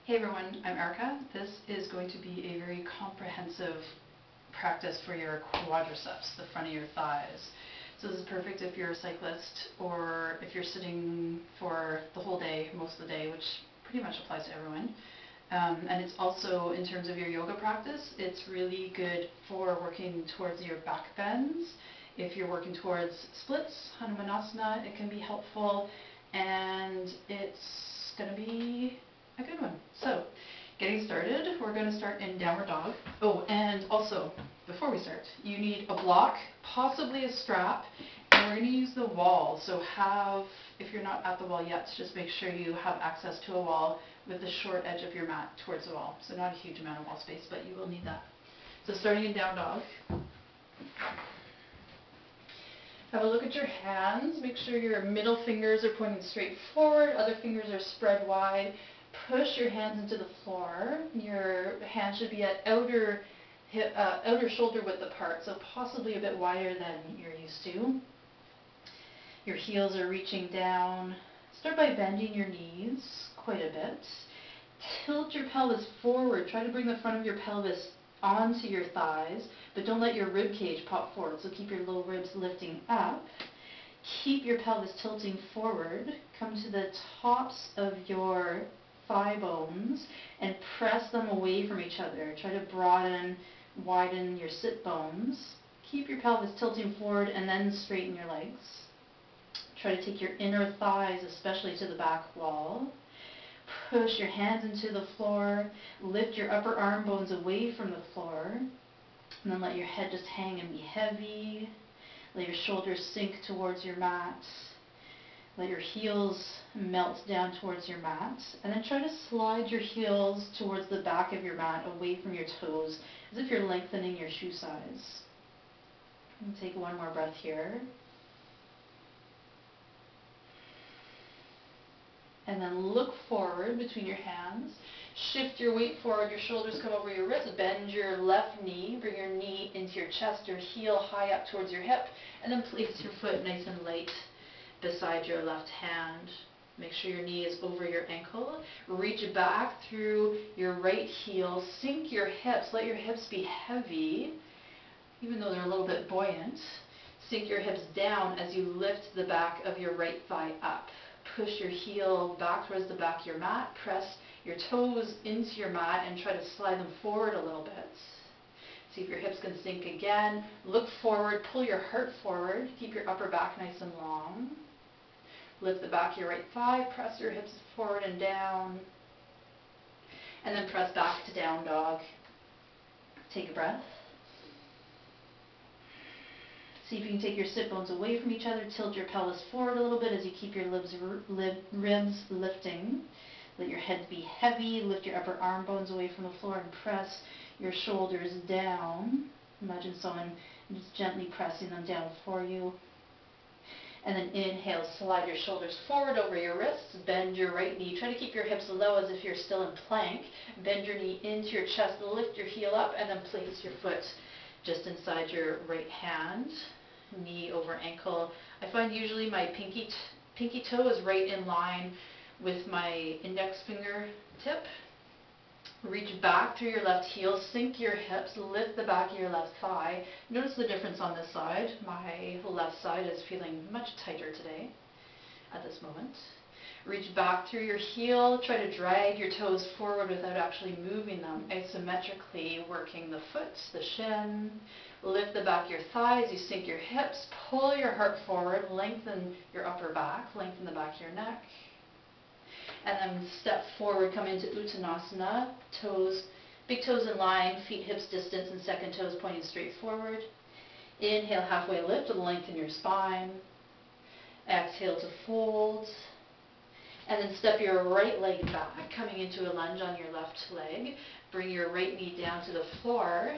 Hey everyone, I'm Erica. This is going to be a very comprehensive practice for your quadriceps, the front of your thighs. So this is perfect if you're a cyclist or if you're sitting for the whole day, most of the day, which pretty much applies to everyone. And it's also, in terms of your yoga practice, it's really good for working towards your back bends. If you're working towards splits, Hanumanasana, it can be helpful, and it's going to be a good one. So, getting started, we're going to start in downward dog. Oh, and also, before we start, you need a block, possibly a strap, and we're going to use the wall. So if you're not at the wall yet, just make sure you have access to a wall with the short edge of your mat towards the wall. So not a huge amount of wall space, but you will need that. So starting in down dog. Have a look at your hands. Make sure your middle fingers are pointing straight forward, other fingers are spread wide. Push your hands into the floor. Your hands should be at outer shoulder width apart, so possibly a bit wider than you're used to. Your heels are reaching down. Start by bending your knees quite a bit. Tilt your pelvis forward. Try to bring the front of your pelvis onto your thighs, but don't let your rib cage pop forward, so keep your low ribs lifting up. Keep your pelvis tilting forward. Come to the tops of your thigh bones and press them away from each other. Try to widen your sit bones. Keep your pelvis tilting forward and then straighten your legs. Try to take your inner thighs, especially to the back wall. Push your hands into the floor. Lift your upper arm bones away from the floor. And then let your head just hang and be heavy. Let your shoulders sink towards your mat. Let your heels melt down towards your mat. And then try to slide your heels towards the back of your mat, away from your toes, as if you're lengthening your shoe size. And take one more breath here. And then look forward between your hands. Shift your weight forward, your shoulders come over your wrists. Bend your left knee, bring your knee into your chest, your heel high up towards your hip, and then place your foot nice and light beside your left hand. Make sure your knee is over your ankle. Reach back through your right heel. Sink your hips. Let your hips be heavy, even though they're a little bit buoyant. Sink your hips down as you lift the back of your right thigh up. Push your heel back towards the back of your mat. Press your toes into your mat and try to slide them forward a little bit. See if your hips can sink again. Look forward. Pull your heart forward. Keep your upper back nice and long. Lift the back of your right thigh. Press your hips forward and down. And then press back to down dog. Take a breath. See if you can take your sit bones away from each other. Tilt your pelvis forward a little bit as you keep your ribs lifting. Let your head be heavy. Lift your upper arm bones away from the floor and press your shoulders down. Imagine someone just gently pressing them down for you. And then inhale, slide your shoulders forward over your wrists. Bend your right knee. Try to keep your hips low as if you're still in plank. Bend your knee into your chest. Lift your heel up and then place your foot just inside your right hand. Knee over ankle. I find usually my pinky toe is right in line with my index finger tip. Reach back through your left heel, sink your hips, lift the back of your left thigh. Notice the difference on this side. My left side is feeling much tighter today at this moment. Reach back through your heel, try to drag your toes forward without actually moving them, isometrically working the foot, the shin. Lift the back of your thighs, you sink your hips, pull your heart forward, lengthen your upper back, lengthen the back of your neck. And then step forward, come into Uttanasana, big toes in line, feet hips distance, and second toes pointing straight forward. Inhale, halfway lift to lengthen your spine. Exhale to fold. And then step your right leg back, coming into a lunge on your left leg. Bring your right knee down to the floor.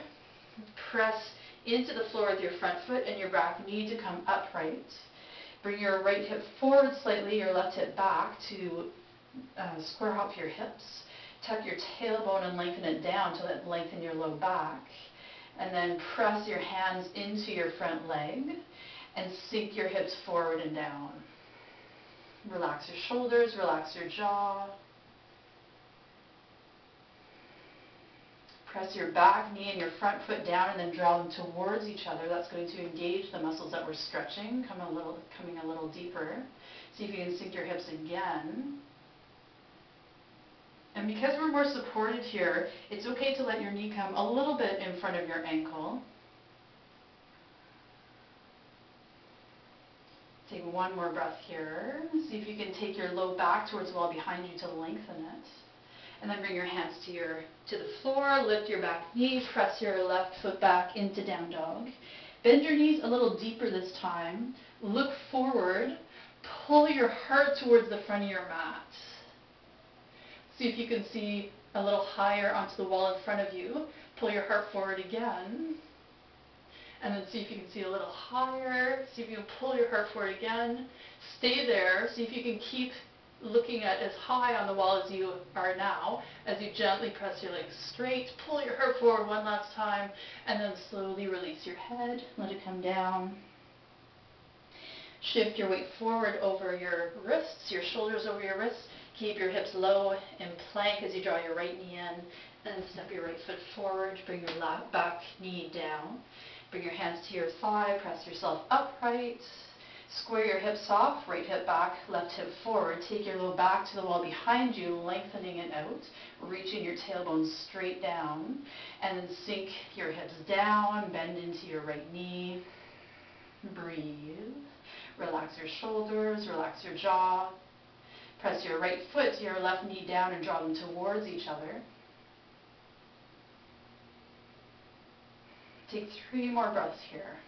Press into the floor with your front foot and your back knee to come upright. Bring your right hip forward slightly, your left hip back to square hop your hips. Tuck your tailbone and lengthen it down to lengthen your low back. And then press your hands into your front leg and sink your hips forward and down. Relax your shoulders, relax your jaw. Press your back knee and your front foot down and then draw them towards each other. That's going to engage the muscles that we're stretching, coming a little deeper. See if you can sink your hips again. And because we're more supported here, it's okay to let your knee come a little bit in front of your ankle. Take one more breath here. See if you can take your low back towards the wall behind you to lengthen it. And then bring your hands to the floor, lift your back knee, press your left foot back into down dog. Bend your knees a little deeper this time. Look forward. Pull your heart towards the front of your mat. See if you can see a little higher onto the wall in front of you. Pull your heart forward again. And then see if you can see a little higher. See if you can pull your heart forward again. Stay there. See if you can keep looking at as high on the wall as you are now, as you gently press your legs straight. Pull your heart forward one last time, and then slowly release your head. Let it come down. Shift your weight forward over your wrists, your shoulders over your wrists. Keep your hips low in plank as you draw your right knee in, and step your right foot forward. Bring your back knee down. Bring your hands to your thigh. Press yourself upright. Square your hips off, right hip back, left hip forward. Take your low back to the wall behind you, lengthening it out, reaching your tailbone straight down, and then sink your hips down, bend into your right knee. Breathe. Relax your shoulders, relax your jaw. Press your right foot to your left knee down and draw them towards each other. Take 3 more breaths here.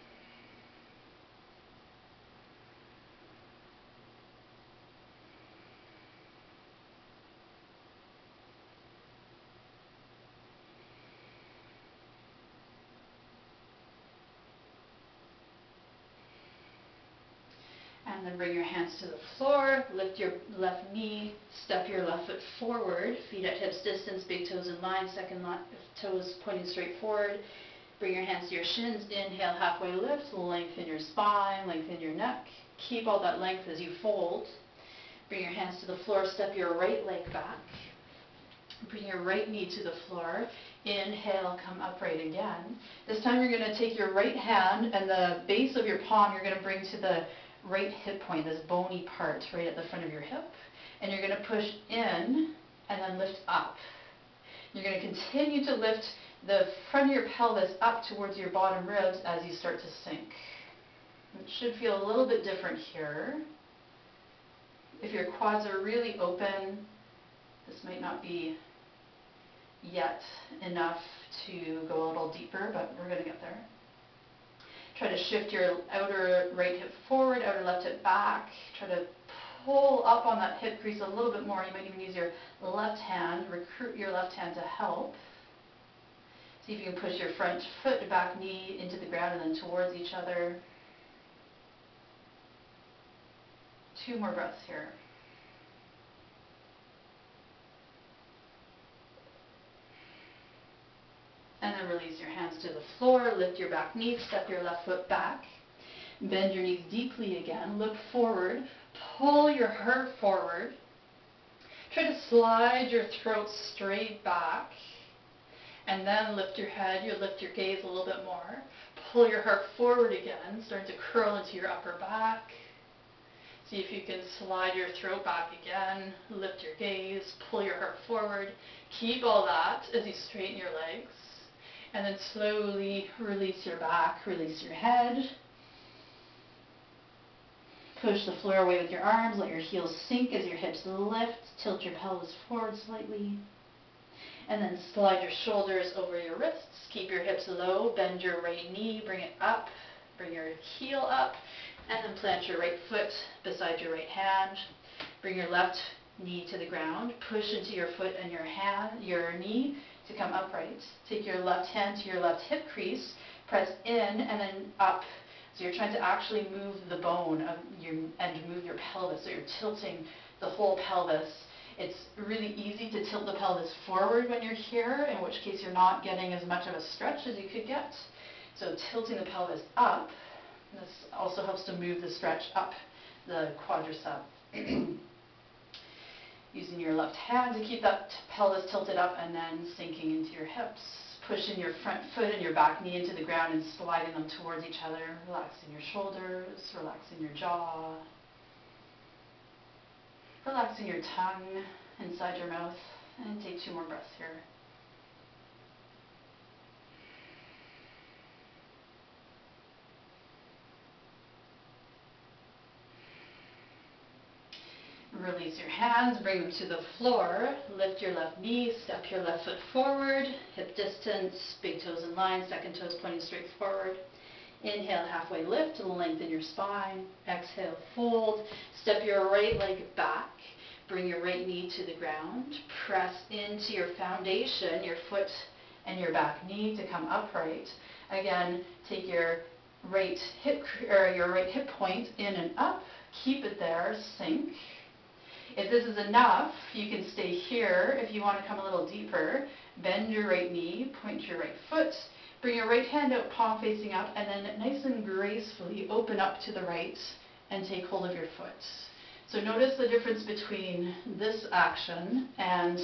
And then bring your hands to the floor, lift your left knee, step your left foot forward, feet at hips distance, big toes in line, second toes pointing straight forward. Bring your hands to your shins, inhale, halfway lift, lengthen your spine, lengthen your neck. Keep all that length as you fold. Bring your hands to the floor, step your right leg back. Bring your right knee to the floor. Inhale, come upright again. This time you're going to take your right hand and the base of your palm you're going to bring to the right hip point, this bony part right at the front of your hip. And you're going to push in and then lift up. You're going to continue to lift the front of your pelvis up towards your bottom ribs as you start to sink. It should feel a little bit different here. If your quads are really open, this might not be yet enough to go a little deeper, but we're going to get there. Try to shift your outer right hip forward, outer left hip back. Try to pull up on that hip crease a little bit more. You might even use your left hand, recruit your left hand to help. See if you can push your front foot, back knee into the ground and then towards each other. 2 more breaths here. And then release your hands to the floor, lift your back knee, step your left foot back. Bend your knees deeply again, look forward, pull your heart forward. Try to slide your throat straight back. And then lift your head, you lift your gaze a little bit more. Pull your heart forward again, starting to curl into your upper back. See if you can slide your throat back again, lift your gaze, pull your heart forward. Keep all that as you straighten your legs. And then slowly release your back, release your head. Push the floor away with your arms, let your heels sink as your hips lift, tilt your pelvis forward slightly. And then slide your shoulders over your wrists, keep your hips low, bend your right knee, bring it up, bring your heel up, and then plant your right foot beside your right hand. Bring your left knee to the ground, push into your foot and your knee to come upright. Take your left hand to your left hip crease, press in and then up. So you're trying to actually move the bone of and move your pelvis, so you're tilting the whole pelvis. It's really easy to tilt the pelvis forward when you're here, in which case you're not getting as much of a stretch as you could get. So tilting the pelvis up, this also helps to move the stretch up the quadricep. Using your left hand to keep that pelvis tilted up and then sinking into your hips. pushing your front foot and your back knee into the ground and sliding them towards each other, relaxing your shoulders, relaxing your jaw, relaxing your tongue inside your mouth, and take 2 more breaths here. Release your hands, bring them to the floor, lift your left knee, step your left foot forward, hip distance, big toes in line, second toes pointing straight forward. Inhale, halfway lift, lengthen your spine. Exhale, fold. Step your right leg back, bring your right knee to the ground, press into your foundation, your foot and your back knee to come upright. Again, take your right hip point in and up, keep it there, sink. If this is enough, you can stay here. If you want to come a little deeper, bend your right knee, point your right foot, bring your right hand out, palm facing up, and then nice and gracefully open up to the right and take hold of your foot. So notice the difference between this action and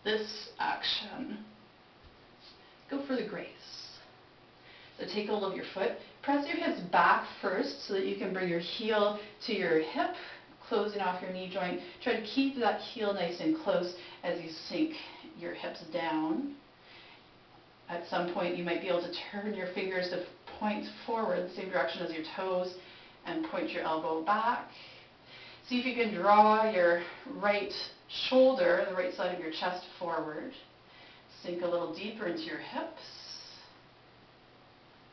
this action. Go for the grace. So take hold of your foot. Press your hips back first so that you can bring your heel to your hip, closing off your knee joint. Try to keep that heel nice and close as you sink your hips down. At some point you might be able to turn your fingers to point forward the same direction as your toes and point your elbow back. See if you can draw your right shoulder, the right side of your chest forward. Sink a little deeper into your hips.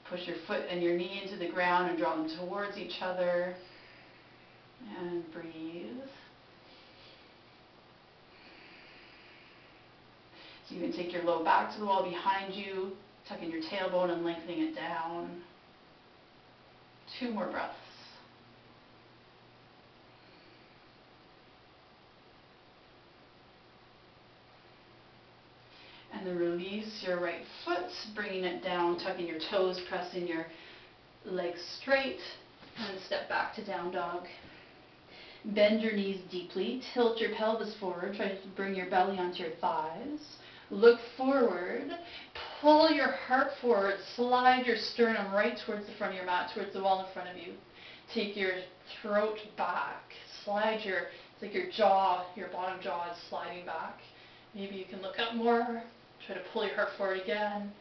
Push your foot and your knee into the ground and draw them towards each other. And breathe. So you can take your low back to the wall behind you, tucking your tailbone and lengthening it down. 2 more breaths. And then release your right foot, bringing it down, tucking your toes, pressing your legs straight, and step back to down dog. Bend your knees deeply, tilt your pelvis forward, try to bring your belly onto your thighs. Look forward, pull your heart forward, slide your sternum right towards the front of your mat, towards the wall in front of you. Take your throat back, slide it's like your jaw, your bottom jaw is sliding back. Maybe you can look up more, try to pull your heart forward again.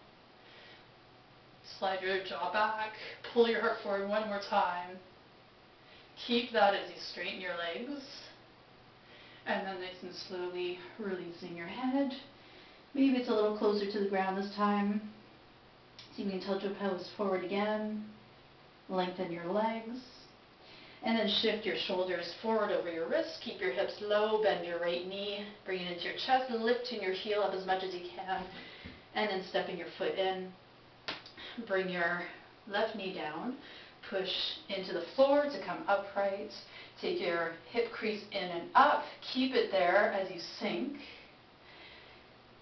Slide your jaw back, pull your heart forward 1 more time. Keep that as you straighten your legs. And then nice and slowly releasing your head. Maybe it's a little closer to the ground this time. So you can tilt your pelvis forward again. Lengthen your legs. And then shift your shoulders forward over your wrists. Keep your hips low. Bend your right knee. Bring it into your chest. Lifting your heel up as much as you can. And then stepping your foot in. Bring your left knee down. Push into the floor to come upright. Take your hip crease in and up. Keep it there as you sink.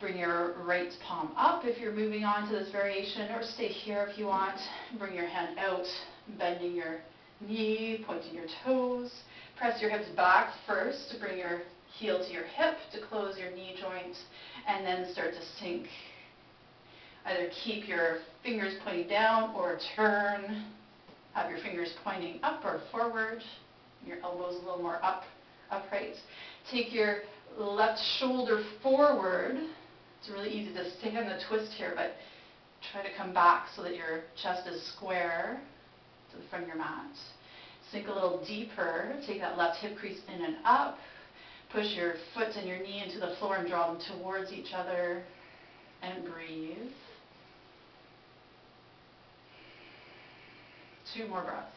Bring your right palm up if you're moving on to this variation, or stay here if you want. Bring your hand out, bending your knee, pointing your toes. Press your hips back first to bring your heel to your hip to close your knee joint, and then start to sink. Either keep your fingers pointing down or turn. Have your fingers pointing up or forward. Your elbows a little more upright. Take your left shoulder forward. It's really easy to stay on the twist here, but try to come back so that your chest is square to the front of your mat. Sink a little deeper. Take that left hip crease in and up. Push your foot and your knee into the floor and draw them towards each other. And breathe. 2 more breaths.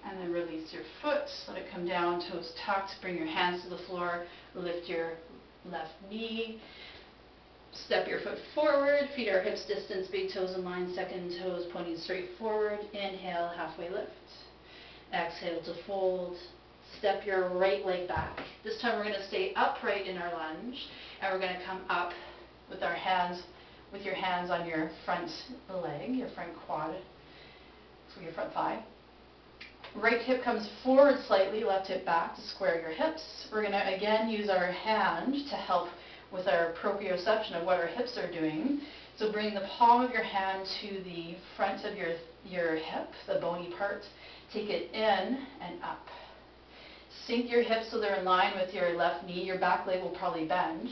And then release your foot, let it come down, toes tucked, bring your hands to the floor, lift your left knee, step your foot forward, feet are hips distance, big toes in line, second toes pointing straight forward. Inhale, halfway lift. Exhale to fold. Step your right leg back. This time we're going to stay upright in our lunge, and we're going to come up with our hands, with your hands on your front leg, your front quad, so your front thigh. Right hip comes forward slightly, left hip back to square your hips. We're going to again use our hand to help with our proprioception of what our hips are doing. So bring the palm of your hand to the front of your hip, the bony part. Take it in and up. Sink your hips so they're in line with your left knee. Your back leg will probably bend.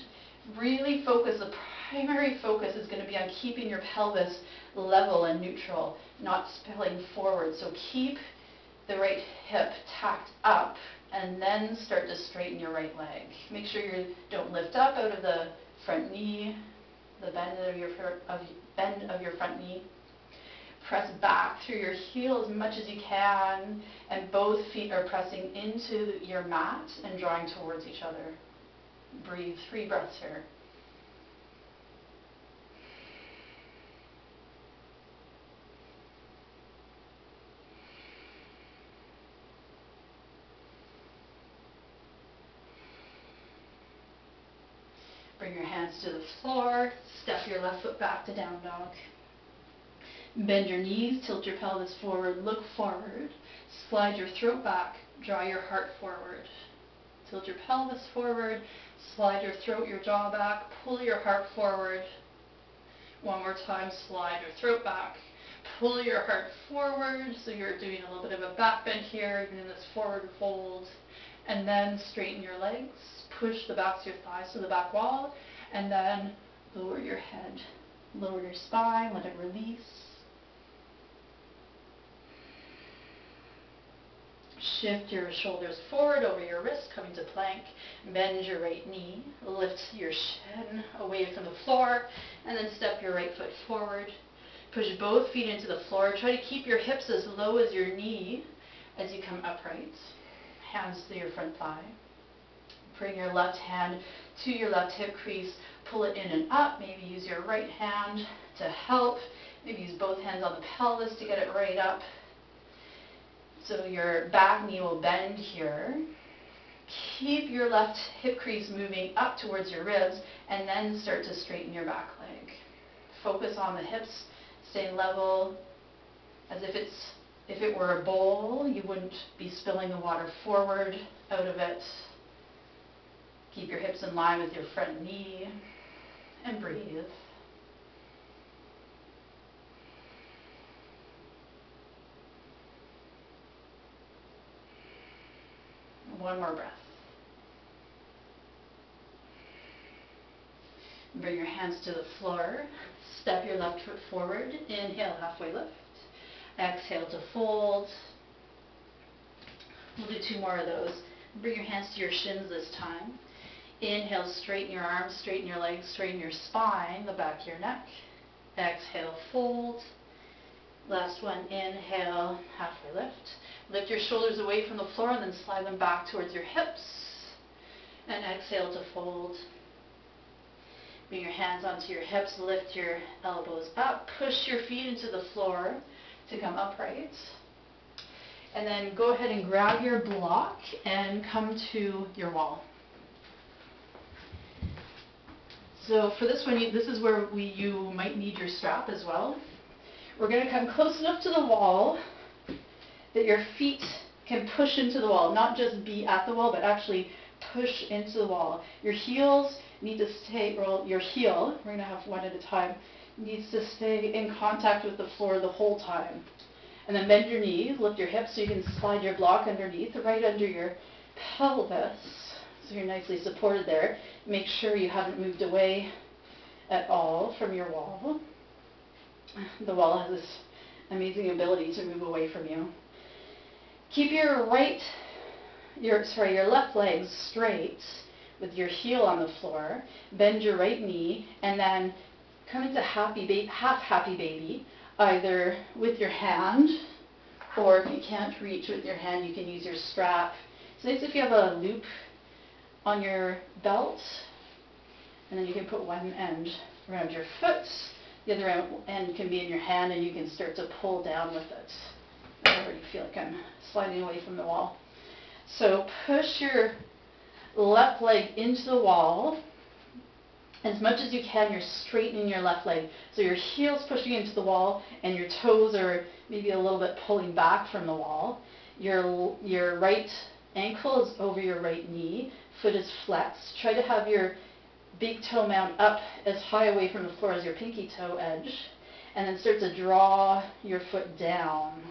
Really focus, the primary focus is going to be on keeping your pelvis level and neutral, not spilling forward. So keep the right hip tacked up and then start to straighten your right leg. Make sure you don't lift up out of the front knee, the bend of your front knee. Press back through your heel as much as you can, and both feet are pressing into your mat and drawing towards each other. Breathe 3 breaths here. Bring your hands to the floor. Step your left foot back to down dog. Bend your knees, tilt your pelvis forward, look forward. Slide your throat back, draw your heart forward. Tilt your pelvis forward, slide your throat, your jaw back, pull your heart forward. One more time, slide your throat back, pull your heart forward, so you're doing a little bit of a back bend here, even in this forward fold. And then straighten your legs, push the backs of your thighs to the back wall, and then lower your head. Lower your spine, let it release. Shift your shoulders forward over your wrist, coming to plank. Bend your right knee. Lift your shin away from the floor, and then step your right foot forward. Push both feet into the floor. Try to keep your hips as low as your knee as you come upright. Hands to your front thigh. Bring your left hand to your left hip crease. Pull it in and up. Maybe use your right hand to help. Maybe use both hands on the pelvis to get it right up. So your back knee will bend here. Keep your left hip crease moving up towards your ribs, and then start to straighten your back leg. Focus on the hips, stay level, as if it were a bowl. You wouldn't be spilling the water forward out of it. Keep your hips in line with your front knee, and breathe. One more breath. Bring your hands to the floor. Step your left foot forward. Inhale, halfway lift. Exhale to fold. We'll do 2 more of those. Bring your hands to your shins this time. Inhale, straighten your arms, straighten your legs, straighten your spine, the back of your neck. Exhale, fold. Last one, inhale, halfway lift. Lift your shoulders away from the floor and then slide them back towards your hips. And exhale to fold. Bring your hands onto your hips, lift your elbows up, push your feet into the floor to come upright. And then go ahead and grab your block and come to your wall. So for this one, this is where you might need your strap as well. We're going to come close enough to the wall that your feet can push into the wall, not just be at the wall, but actually push into the wall. Your heels need to stay, or your heel, we're going to have one at a time, needs to stay in contact with the floor the whole time. And then bend your knees, lift your hips so you can slide your block underneath, right under your pelvis, so you're nicely supported there. Make sure you haven't moved away at all from your wall. The wall has this amazing ability to move away from you. Keep your left leg straight with your heel on the floor. Bend your right knee and then come into half happy baby, either with your hand, or if you can't reach with your hand, you can use your strap. It's nice if you have a loop on your belt, and then you can put one end around your foot. The other end can be in your hand, and you can start to pull down with it. I already feel like I'm sliding away from the wall. So push your left leg into the wall. As much as you can, you're straightening your left leg. So your heel's pushing into the wall, and your toes are maybe a little bit pulling back from the wall. Your right ankle is over your right knee, foot is flexed. Try to have your big toe mound up as high away from the floor as your pinky toe edge, and then start to draw your foot down.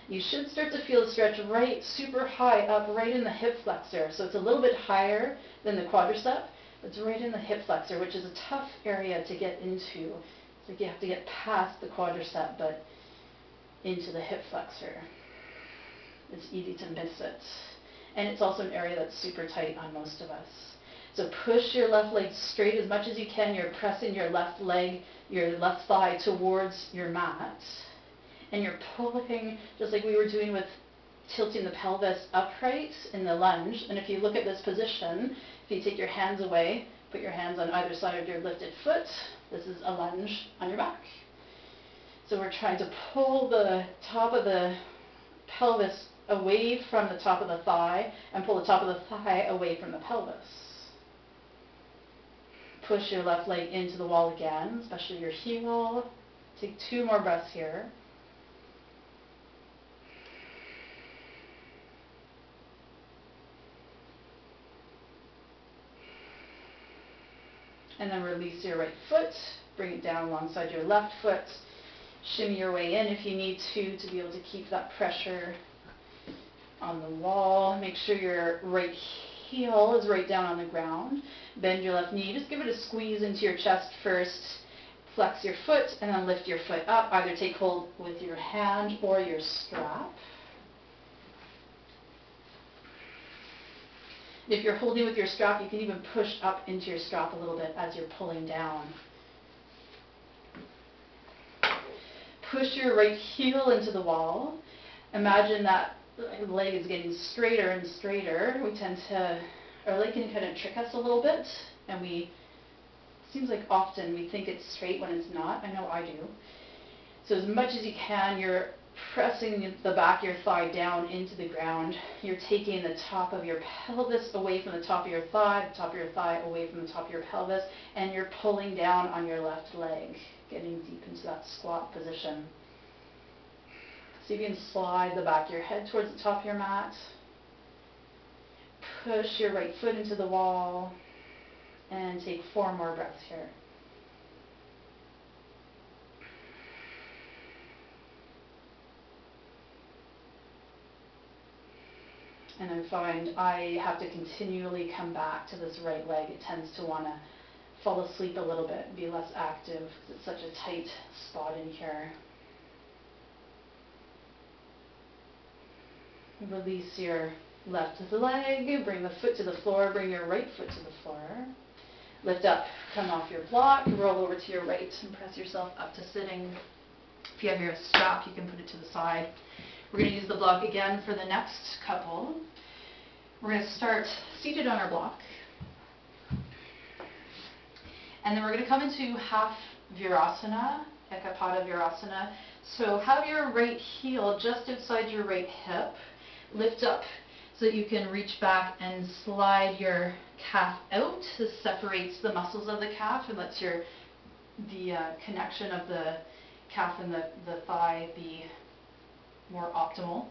You should start to feel a stretch right super high up right in the hip flexor. So it's a little bit higher than the quadricep. It's right in the hip flexor, which is a tough area to get into. It's like you have to get past the quadricep, but into the hip flexor. It's easy to miss it. And it's also an area that's super tight on most of us. So push your left leg straight as much as you can. You're pressing your left leg, your left thigh towards your mat. And you're pulling, just like we were doing with tilting the pelvis upright in the lunge. And if you look at this position, if you take your hands away, put your hands on either side of your lifted foot, this is a lunge on your back. So we're trying to pull the top of the pelvis away from the top of the thigh and pull the top of the thigh away from the pelvis. Push your left leg into the wall again, especially your heel. Take 2 more breaths here. And then release your right foot, bring it down alongside your left foot. Shimmy your way in if you need to be able to keep that pressure on the wall. Make sure your right heel is right down on the ground. Bend your left knee. Just give it a squeeze into your chest first. Flex your foot and then lift your foot up. Either take hold with your hand or your strap. If you're holding with your strap, you can even push up into your strap a little bit as you're pulling down. Push your right heel into the wall. Imagine that leg is getting straighter and straighter. We tend to, our leg can kind of trick us a little bit, and seems like often we think it's straight when it's not. I know I do. So as much as you can, you're pressing the back of your thigh down into the ground. You're taking the top of your pelvis away from the top of your thigh, the top of your thigh away from the top of your pelvis, and you're pulling down on your left leg, getting deep into that squat position. See if you can slide the back of your head towards the top of your mat. Push your right foot into the wall, and take 4 more breaths here. And I find I have to continually come back to this right leg. It tends to want to fall asleep a little bit, be less active, because it's such a tight spot in here. Release your left leg, bring the foot to the floor, bring your right foot to the floor. Lift up, come off your block, roll over to your right and press yourself up to sitting. If you have your strap, you can put it to the side. We're going to use the block again for the next couple. We're going to start seated on our block. And then we're going to come into half Virasana, Ekapada Virasana. So have your right heel just outside your right hip. Lift up so that you can reach back and slide your calf out. This separates the muscles of the calf and lets the connection of the calf and the thigh be more optimal.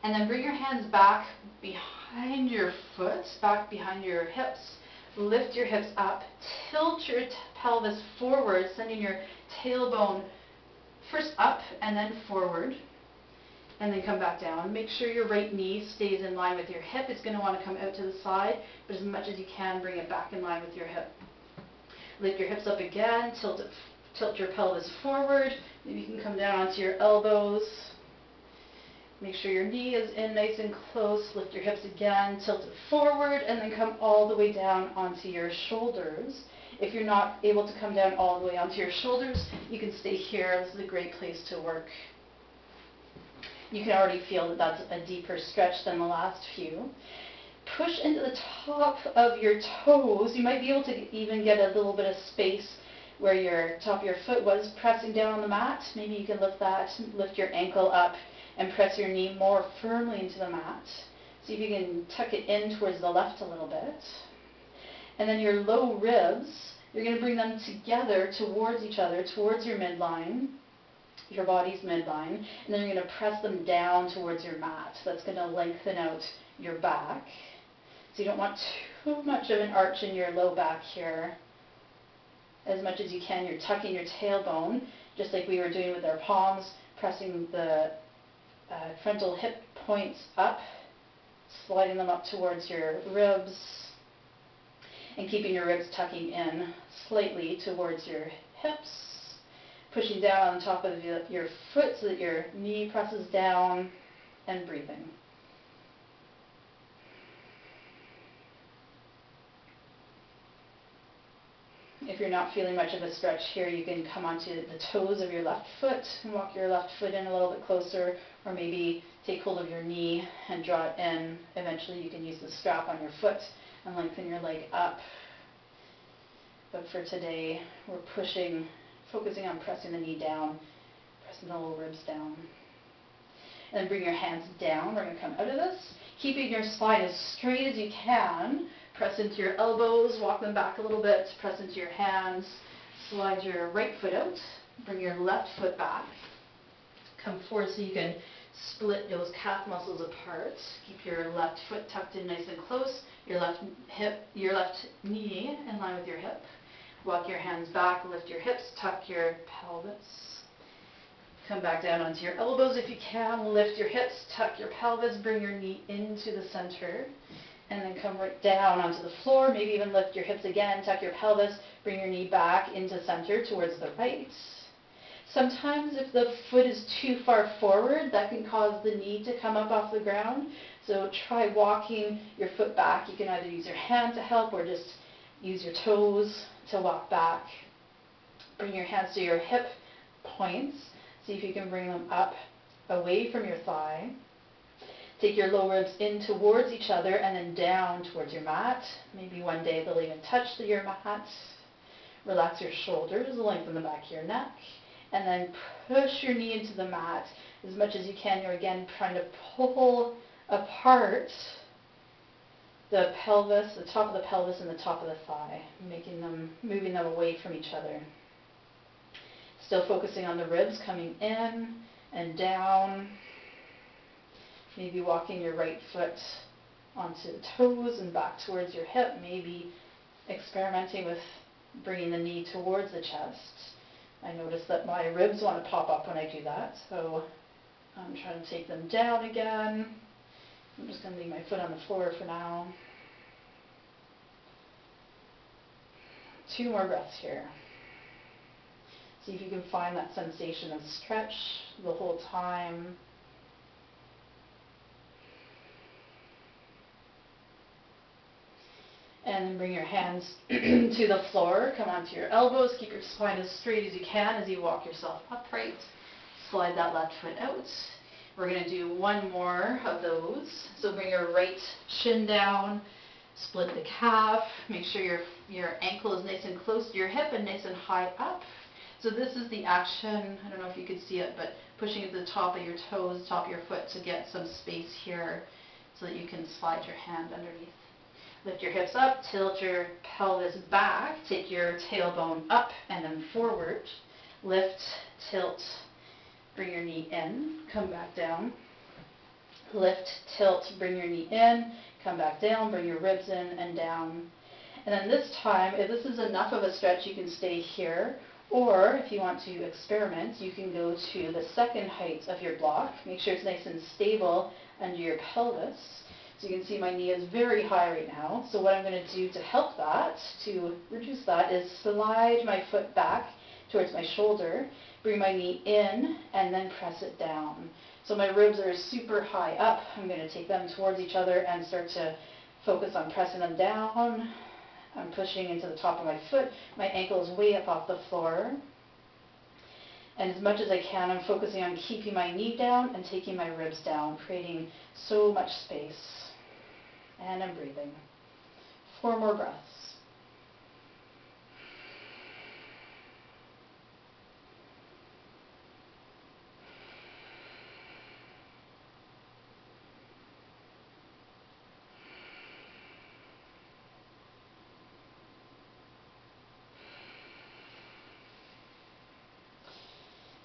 And then bring your hands back behind your foot, back behind your hips. Lift your hips up, tilt your pelvis forward, sending your tailbone first up and then forward, and then come back down. Make sure your right knee stays in line with your hip. It's going to want to come out to the side, but as much as you can, bring it back in line with your hip. Lift your hips up again, tilt your pelvis forward. Maybe you can come down onto your elbows. Make sure your knee is in nice and close. Lift your hips again, tilt it forward, and then come all the way down onto your shoulders. If you're not able to come down all the way onto your shoulders, you can stay here. This is a great place to work. You can already feel that that's a deeper stretch than the last few. Push into the top of your toes. You might be able to even get a little bit of space where your top of your foot was pressing down on the mat. Maybe you can lift your ankle up and press your knee more firmly into the mat. See if you can tuck it in towards the left a little bit. And then your low ribs, you're going to bring them together towards each other, towards your midline. your body's midline, and then you're going to press them down towards your mat. That's going to lengthen out your back. So you don't want too much of an arch in your low back here. As much as you can, you're tucking your tailbone, just like we were doing with our palms, pressing the frontal hip points up, sliding them up towards your ribs, and keeping your ribs tucking in slightly towards your hips, pushing down on top of your foot so that your knee presses down, and breathing. If you're not feeling much of a stretch here, you can come onto the toes of your left foot and walk your left foot in a little bit closer, or maybe take hold of your knee and draw it in. Eventually you can use the strap on your foot and lengthen your leg up. But for today, we're focusing on pressing the knee down, pressing the lower ribs down. And then bring your hands down. We're going to come out of this, keeping your spine as straight as you can. Press into your elbows, walk them back a little bit, press into your hands, slide your right foot out, bring your left foot back. Come forward so you can split those calf muscles apart. Keep your left foot tucked in nice and close, your left knee in line with your hip. Walk your hands back, lift your hips, tuck your pelvis. Come back down onto your elbows if you can, lift your hips, tuck your pelvis, bring your knee into the center. And then come right down onto the floor, maybe even lift your hips again, tuck your pelvis, bring your knee back into center towards the right. Sometimes if the foot is too far forward, that can cause the knee to come up off the ground. So try walking your foot back. You can either use your hand to help or just use your toes to walk back. Bring your hands to your hip points. See if you can bring them up away from your thigh. Take your low ribs in towards each other and then down towards your mat. Maybe one day they'll even touch your mat. Relax your shoulders, lengthen the back of your neck, and then push your knee into the mat as much as you can. You're again trying to pull apart the pelvis, the top of the pelvis and the top of the thigh, moving them away from each other. Still focusing on the ribs coming in and down. Maybe walking your right foot onto the toes and back towards your hip. Maybe experimenting with bringing the knee towards the chest. I notice that my ribs want to pop up when I do that, so I'm trying to take them down again. I'm just going to leave my foot on the floor for now. 2 more breaths here. See if you can find that sensation of stretch the whole time. And then bring your hands to the floor. Come onto your elbows. Keep your spine as straight as you can as you walk yourself upright. Slide that left foot out. We're going to do 1 more of those. So bring your right shin down. Split the calf. Make sure your ankle is nice and close to your hip and nice and high up. So this is the action. I don't know if you could see it, but pushing at the top of your toes, top of your foot to get some space here so that you can slide your hand underneath. Lift your hips up, tilt your pelvis back, take your tailbone up and then forward. Lift, tilt, bring your knee in, come back down. Lift, tilt, bring your knee in, come back down, bring your ribs in and down. And then this time, if this is enough of a stretch, you can stay here. Or if you want to experiment, you can go to the second height of your block. Make sure it's nice and stable under your pelvis. So you can see my knee is very high right now. So what I'm going to do to help that, to reduce that, is slide my foot back towards my shoulder, bring my knee in, and then press it down. So my ribs are super high up. I'm going to take them towards each other and start to focus on pressing them down. I'm pushing into the top of my foot. My ankle is way up off the floor. And as much as I can, I'm focusing on keeping my knee down and taking my ribs down, creating so much space. And I'm breathing. 4 more breaths.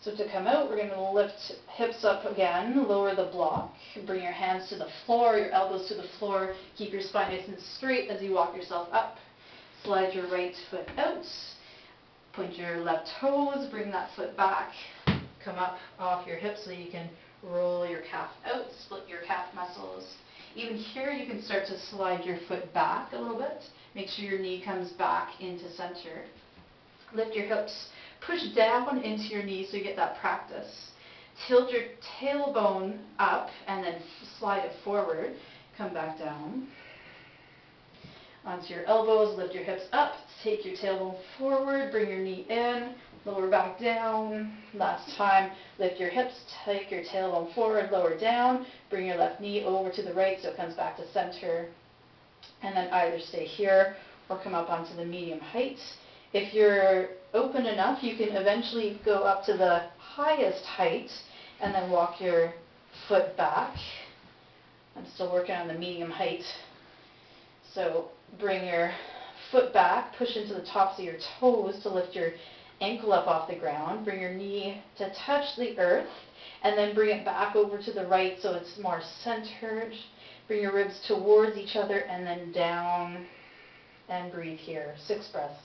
So to come out, we're going to lift hips up again, lower the block, bring your hands to the floor, your elbows to the floor, keep your spine nice and straight as you walk yourself up. Slide your right foot out, point your left toes, bring that foot back, come up off your hips so you can roll your calf out, split your calf muscles. Even here you can start to slide your foot back a little bit. Make sure your knee comes back into center. Lift your hips, push down into your knees so you get that practice. Tilt your tailbone up and then slide it forward. Come back down. Onto your elbows, lift your hips up, take your tailbone forward, bring your knee in, lower back down. Last time, lift your hips, take your tailbone forward, lower down, bring your left knee over to the right so it comes back to center. And then either stay here or come up onto the medium height. If you're open enough, you can eventually go up to the highest height and then walk your foot back. I'm still working on the medium height. So bring your foot back, push into the tops of your toes to lift your ankle up off the ground. Bring your knee to touch the earth and then bring it back over to the right so it's more centered. Bring your ribs towards each other and then down and breathe here. 6 breaths.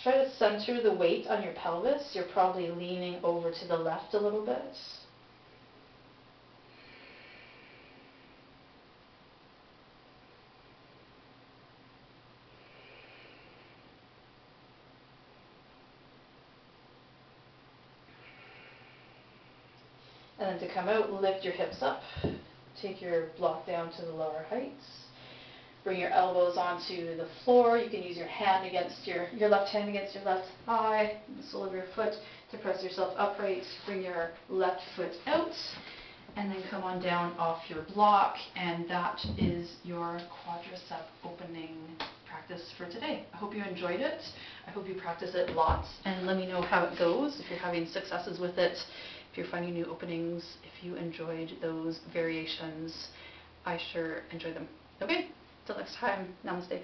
Try to center the weight on your pelvis. You're probably leaning over to the left a little bit. And then to come out, lift your hips up. Take your block down to the lower heights. Bring your elbows onto the floor. You can use your hand against your left hand against your left thigh, the sole of your foot to press yourself upright. Bring your left foot out and then come on down off your block, and that is your quadricep opening practice for today. I hope you enjoyed it. I hope you practice it lots and let me know how it goes, if you're having successes with it, if you're finding new openings, if you enjoyed those variations. I sure enjoy them. Okay. Till next time, namaste.